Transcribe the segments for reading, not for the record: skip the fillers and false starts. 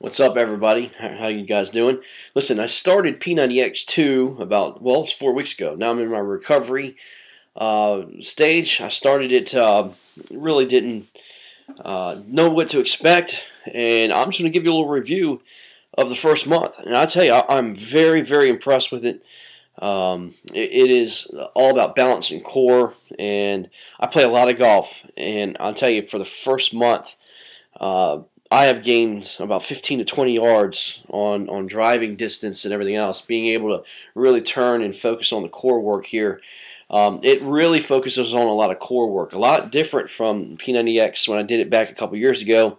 What's up, everybody? How you guys doing? Listen, I started P90X2 about, well, it's 4 weeks ago. Now I'm in my recovery stage. I started it, really didn't know what to expect, and I'm just going to give you a little review of the first month. And I tell you, I'm very, very impressed with it. It is all about balance and core, and I play a lot of golf, and I'll tell you, for the first month, I have gained about 15 to 20 yards on driving distance and everything else, being able to really turn and focus on the core work here. It really focuses on a lot of core work, a lot different from P90X when I did it back a couple years ago.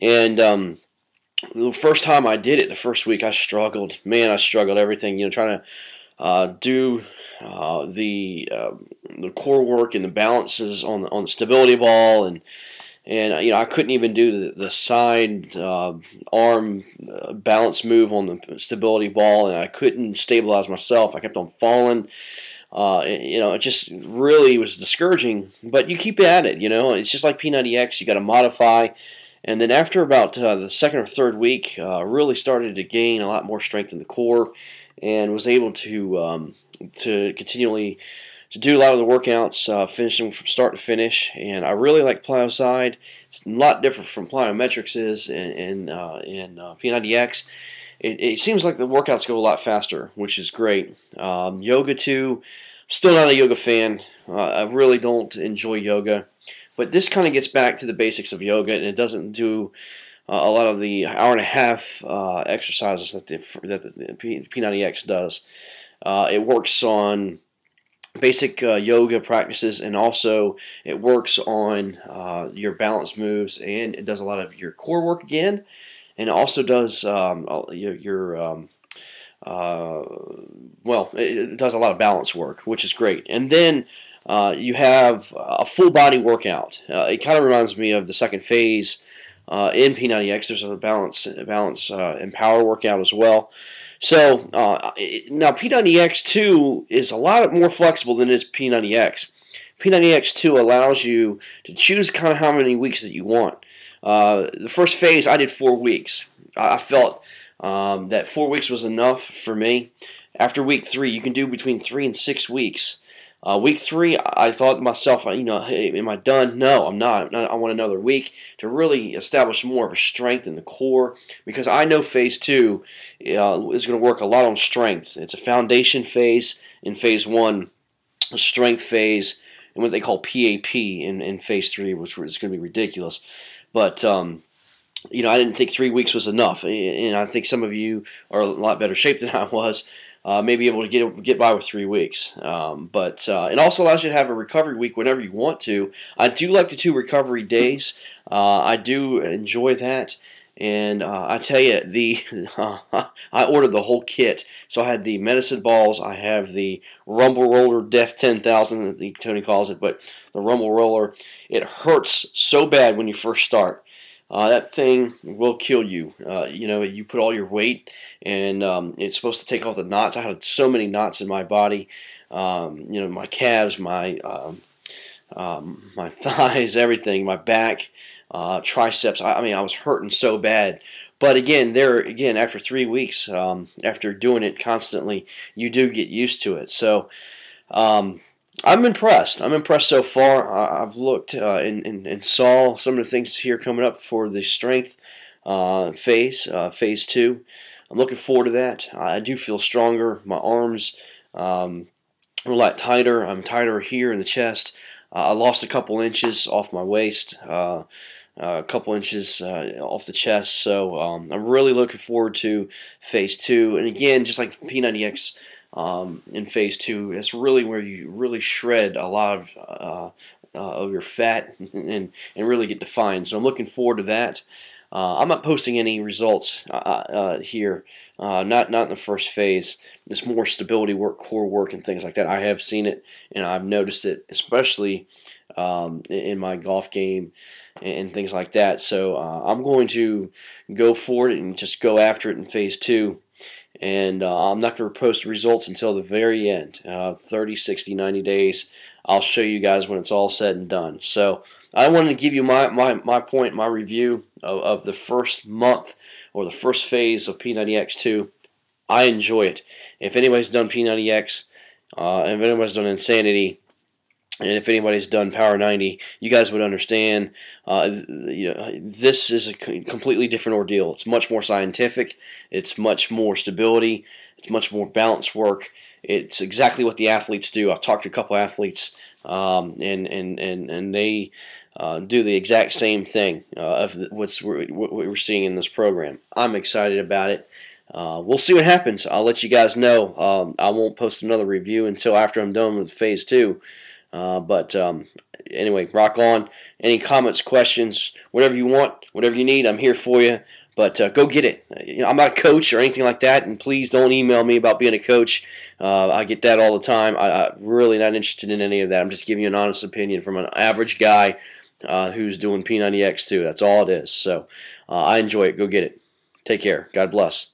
And the first time I did it, the first week, I struggled. Man, I struggled everything, trying to do the core work and the balances on the stability ball, and I couldn't even do the side arm balance move on the stability ball, and I couldn't stabilize myself. I kept on falling. It just really was discouraging. But you keep at it. It's just like P90X. You got to modify, and then after about the second or third week, really started to gain a lot more strength in the core, and was able to continually to do a lot of the workouts, finish them from start to finish. And I really like Plyoside. It's a lot different from Plyometrics is in P90X. It seems like the workouts go a lot faster, which is great. Yoga too. Still not a yoga fan. I really don't enjoy yoga, but this kind of gets back to the basics of yoga, and it doesn't do a lot of the hour and a half exercises that the P90X does. It works on basic yoga practices, and also it works on your balance moves, and it does a lot of your core work again, and it also does it does a lot of balance work, which is great. And then you have a full body workout. It kind of reminds me of the second phase in P90X. There's a balance and power workout as well. So now P90X2 is a lot more flexible than is P90X. P90X2 allows you to choose kind of how many weeks that you want. The first phase I did 4 weeks. I felt that 4 weeks was enough for me. After week 3, you can do between 3 and 6 weeks. Week 3, I thought to myself, hey, am I done? No, I'm not. I want another week to really establish more of a strength in the core, because I know phase 2 is going to work a lot on strength. It's a foundation phase in phase 1, a strength phase, and what they call PAP in phase 3, which is going to be ridiculous. But I didn't think 3 weeks was enough, and I think some of you are a lot better shape than I was. May be able to get by with 3 weeks, but it also allows you to have a recovery week whenever you want to. I do like the 2 recovery days. I do enjoy that, and I tell you, I ordered the whole kit. So I had the medicine balls. I have the rumble roller, Def 10,000, that Tony calls it, but the rumble roller. It hurts so bad when you first start. That thing will kill you. You put all your weight, and it's supposed to take off the knots. I had so many knots in my body. My calves, my thighs, everything, my back, triceps. I was hurting so bad. But again, after 3 weeks, after doing it constantly, you do get used to it. So I'm impressed. I'm impressed so far. I've looked and saw some of the things here coming up for the strength phase 2. I'm looking forward to that. I do feel stronger. My arms are a lot tighter. I'm tighter here in the chest. I lost a couple inches off my waist, a couple inches off the chest. So I'm really looking forward to phase 2. And again, just like P90X, in phase 2, it's really where you really shred a lot of your fat and really get defined. So I'm looking forward to that. I'm not posting any results here, not in the first phase. It's more stability work, core work, and things like that. I have seen it, and I've noticed it, especially in my golf game and things like that. So I'm going to go for it and just go after it in phase 2. And I'm not going to post results until the very end, 30, 60, 90 days. I'll show you guys when it's all said and done. So I wanted to give you my point, my review of the first month or the first phase of P90X2. I enjoy it. If anybody's done P90X, and if anybody's done Insanity, and if anybody's done Power 90, you guys would understand. This is a completely different ordeal. It's much more scientific. It's much more stability. It's much more balance work. It's exactly what the athletes do. I've talked to a couple athletes, and they do the exact same thing of what we're seeing in this program. I'm excited about it. We'll see what happens. I'll let you guys know. I won't post another review until after I'm done with Phase 2. Anyway, rock on. Any comments, questions, whatever you want, whatever you need, I'm here for you. But go get it. I'm not a coach or anything like that, and please don't email me about being a coach. I get that all the time. I'm really not interested in any of that. I'm just giving you an honest opinion from an average guy who's doing P90X2. That's all it is. So I enjoy it. Go get it. Take care. God bless.